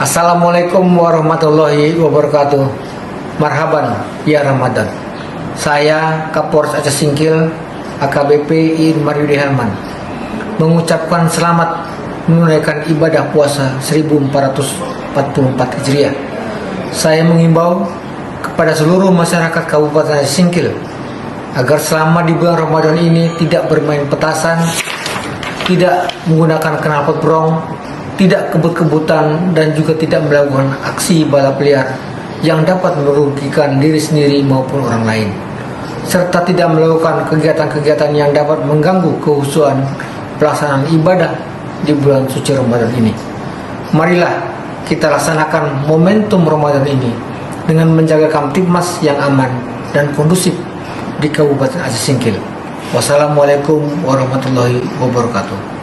Assalamualaikum warahmatullahi wabarakatuh. Marhaban ya Ramadan. Saya Kapolres Aceh Singkil AKBP Iin Maryudi Herman mengucapkan selamat menunaikan ibadah puasa 1444 Hijriah. Saya mengimbau kepada seluruh masyarakat Kabupaten Aceh Singkil agar selama di bulan Ramadan ini tidak bermain petasan, tidak menggunakan knalpot brong, tidak kebut-kebutan, dan juga tidak melakukan aksi balap liar yang dapat merugikan diri sendiri maupun orang lain, serta tidak melakukan kegiatan-kegiatan yang dapat mengganggu kekhusyuan pelaksanaan ibadah di bulan suci Ramadan ini. Marilah kita laksanakan momentum Ramadan ini dengan menjaga Kamtibmas yang aman dan kondusif di Kabupaten Aceh Singkil. Wassalamualaikum warahmatullahi wabarakatuh.